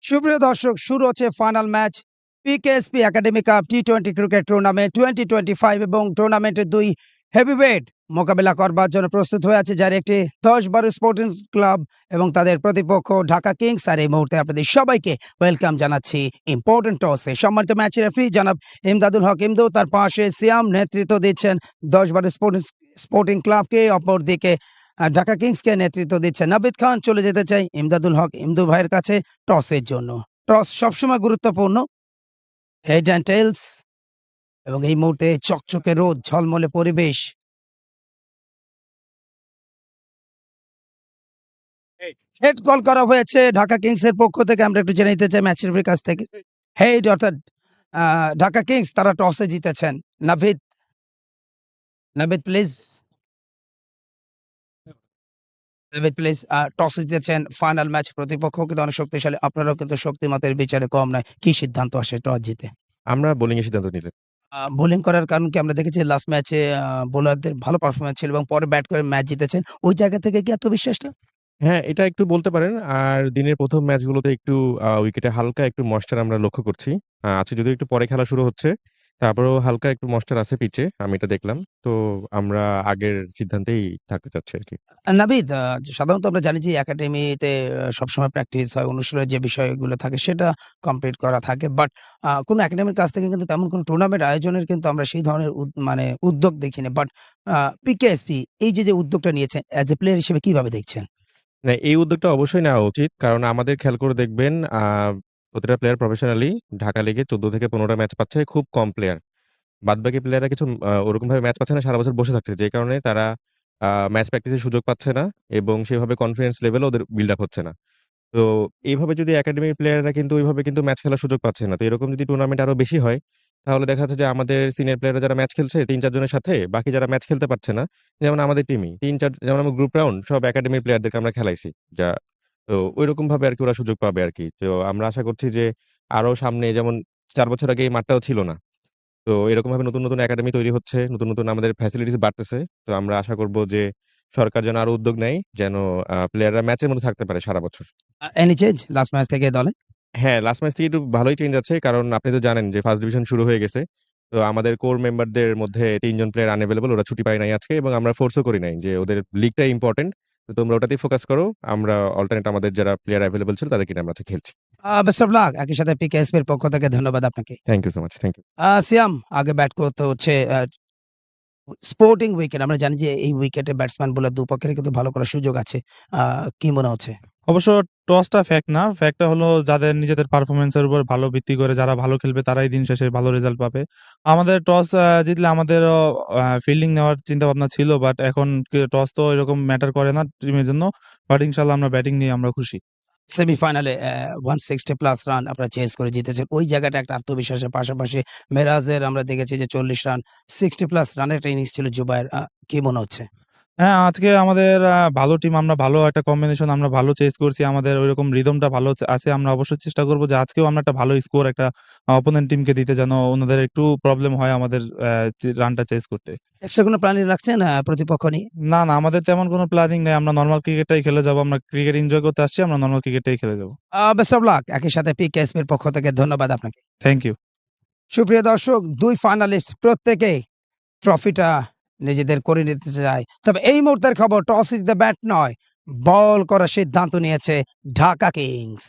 সুপ্রিয় দর্শক, শুরু হচ্ছে final match PKSP academy cup টি-20 ক্রিকেট টুর্নামেন্ট 2025 এবং টুর্নামেন্টের দুই হেভিওয়েট মোকাবেলা করবার জন্য প্রস্তুত হয়ে আছে, যার একটি 10-12 স্পোর্টিং ক্লাব এবং তাদের প্রতিপক্ষ ঢাকা কিংস। আর এই মুহূর্তে আপনাদের সবাইকে ওয়েলকাম জানাচ্ছি ইম্পর্টেন্ট টসে। সম্মানিত ম্যাচ রেফারি জনাব ইমদাদুল হক ইমদু, তার পাশে সিয়াম নেতৃত্ব দিচ্ছেন 10-12 স্পোর্টিং ক্লাবকে, অপরদিকে ঢাকা কিংসকে নেতৃত্ব দিচ্ছে নাবিদ খান। চলে যেতে চাই ইমদাদুল হক ইমদু ভাইয়ের কাছে টসের জন্য। টস সবসময় গুরুত্বপূর্ণ, হেড অ্যান্ড টেলস, এবং এই মুহূর্তে চকচকে রোদ, ঝলমলে পরিবেশ। হেড কল করা হয়েছে ঢাকা কিংস এর পক্ষ থেকে। আমরা একটু জেনে নিতে চাই ম্যাচ রেফারির কাছ থেকে। হেড অর্থাৎ ঢাকা কিংস তারা টসে জিতেছেন। Navid, Navid please, Navid please. টসে জিতেছেন, ফাইনাল ম্যাচ, প্রতিপক্ষ কিন্তু অনেক শক্তিশালী, আপনারাও কিন্তু শক্তিমতের বিচারে কম নয়। কি সিদ্ধান্ত আসে টস জিতে? আমরা বোলিং এর সিদ্ধান্ত নিলাম। বোলিং করার কারণ কি? আমরা দেখেছি লাস্ট ম্যাচে বোলারদের ভালো পারফরম্যান্স ছিল এবং পরে ব্যাট করে ম্যাচ জিতেছেন। ওই জায়গা থেকে কি আত্মবিশ্বাসটা? হ্যাঁ, এটা একটু বলতে পারেন। আর দিনের ১ম ম্যাচগুলোতে একটু উইকেটে হালকা একটু ময়েশ্চার আমরা লক্ষ্য করছি। আছে যদিও একটু পরে খেলা শুরু হচ্ছে। তারপরেও হালকা একটু ময়েশ্চার আছে পিচে। আমি এটা দেখলাম। তো আমরা আগের সিদ্ধান্তেই থাকতে চাচ্ছি আরকি। নাভিদ, সাধারণত আমরা জানি যে একাডেমিতে সবসময় প্র্যাকটিস হয়, অনুশীলনের যে বিষয়গুলো থাকে সেটা কমপ্লিট করা থাকে। বাট কোনো একাডেমির কাছ থেকে কিন্তু তেমন কোনো টুর্নামেন্ট আয়োজনের কিন্তু আমরা সেই ধরনের মানে উদ্যোগ দেখিনি। বাট পিকেএসপি এই যে উদ্যোগটা নিয়েছে, অ্যাজ এ প্লেয়ার হিসেবে কিভাবে দেখছেন? না, এই উদ্যোগটা অবশ্যই নেওয়া উচিত। কারণ আমাদের খেয়াল করে দেখবেন প্রতিটা প্লেয়ার প্রফেশনালি ঢাকা লিগে ১৪ থেকে ১৫ টা ম্যাচ পাচ্ছে, খুব কম প্লেয়ার। বাদবাকি প্লেয়াররা কিছু ওরকমভাবে ম্যাচ পাচ্ছে না, সারা বছর বসে থাকছে। যে কারণে তারা ম্যাচ প্র্যাকটিসের সুযোগ পাচ্ছে না এবং সেভাবে কনফিডেন্স লেভেলও ওদের বিল্ড আপ হচ্ছে না। তো এইভাবে যদি একাডেমির প্লেয়াররা কিন্তু ওইভাবে কিন্তু ম্যাচ খেলার সুযোগ পাচ্ছে না। তো এরকম যদি টুর্নামেন্ট আরো বেশি হয়, তাহলে দেখা যাচ্ছে যে আমাদের সিনিয়র প্লেয়াররা যারা ম্যাচ খেলছে ৩-৪ জনের সাথে, বাকি যারা ম্যাচ খেলতে পারছে না, যেমন আমাদের টিমই ৩-৪, যেমন আমরা গ্রুপ রাউন্ড সব একাডেমির প্লেয়ারদেরকে আমরা খেলাইছি। যা তো ঐরকমভাবে আরকি ওরা সুযোগ পাবে আরকি। তো আমরা আশা করছি যে আরো সামনে, যেমন ৪ বছর আগে এই মাঠটাও ছিল না। তো এরকমভাবে নতুন, নতুন একাডেমি তৈরি হচ্ছে, নতুন, নতুন আমাদের ফ্যাসিলিটিস বাড়তেছে। তো আমরা আশা করব যে সরকার যেন আরো উদ্যোগ নেয়, যেন প্লেয়াররা ম্যাচের মধ্যে থাকতে পারে সারা বছর। এনি চেঞ্জ লাস্ট ম্যাচ থেকে দলে? হ্যাঁ, লাস্ট ম্যাচ থেকে একটু ভালোই চেঞ্জ আছে। কারণ আপনি তো জানেন যে ফার্স্ট ডিভিশন শুরু হয়ে গেছে। তো আমাদের কোর মেম্বারদের মধ্যে ৩ জন প্লেয়ার আনএভেইলেবল। ওরা ছুটি পায় নাই আজকে এবং আমরা ফোর্সও করি নাই যে ওদের লিগটাই ইম্পোর্টেন্ট। তো তোমরা ওটাতেই ফোকাস করো। আমরা অল্টারনেট আমাদের যারা প্লেয়ার এভেইলেবল ছিল তাদেরকে নিয়ে আমরা আজকে খেলছি। Best of luck. একই সাথে পিকেএসপি এর পক্ষ থেকে ধন্যবাদ আপনাকে। Thank you so much. Thank you. Siam, আগে ব্যাট করতে হচ্ছে স্পোর্টিং উইকেট। আমরা জানি যে এই উইকেটে ব্যাটসম্যান বোলার দুপক্ষের কিন্তু ভালো করার সুযোগ আছে। কি মনে হচ্ছে? অবশ্য টসটা ফ্যাক্ট না। ফ্যাক্টটা হলো যাদের নিজেদের পারফরম্যান্সের উপর ভালো ভিত্তি করে যারা ভালো খেলবে তারাই দিন শেষে ভালো রেজাল্ট পাবে। আমাদের টস জিতলে আমাদেরও ফিল্ডিং নেওয়ার চিন্তাভাবনা ছিল। বাট এখন টস তো এরকম ম্যাটার করে না টিমের জন্য। বাট ইনশাআল্লাহ আমরা ব্যাটিং নিয়ে আমরা খুশি। সেমিফাইনালে 160 প্লাস রান আপনারা চেজ করে জিতেছেন। ওই জায়গাটা একটা আত্মবিশ্বাসের পাশাপাশি মেরাজের আমরা দেখেছি যে 40 রান, 60 প্লাস রানের একটা ইনিংস ছিল জুবায়ের। কি মনে হচ্ছে? হ্যাঁ, আজকে আমাদের ভালো টিম, আমরা ভালো একটা কম্বিনেশন, আমরা ভালো চেস করছি। আমাদের ঐরকম রিদমটা ভালো আছে। আমরা অবশ্যই চেষ্টা করব যে আজকেও আমরা একটা ভালো স্কোর একটা অপোনেন্ট টিমকে দিতে, যেন ওনাদের একটু প্রবলেম হয় আমাদের রানটা চেস করতে। এক্সট্রা কোনো প্ল্যানিং রাখছেন প্রতিপক্ষ নিয়ে? না, আমাদের তেমন কোনো প্ল্যানিং নেই। আমরা নরমাল ক্রিকেটটাই খেলে যাবো। আমরা ক্রিকেট এনজয় করতে আসছি। আমরা নরমাল ক্রিকেটটাই খেলে যাবো। Best of luck. একই সাথে পিকেএসপি এর পক্ষ থেকে ধন্যবাদ আপনাকে। Thank you. সুপ্রিয় দর্শক, ২ ফাইনালিস্ট প্রত্যেকেই ট্রফিটা নিজেদের করে নিতে চায়। তবে এই মুহূর্তের খবর, টস জিতে ব্যাট নয়, বল করার সিদ্ধান্ত নিয়েছে ঢাকা কিংস।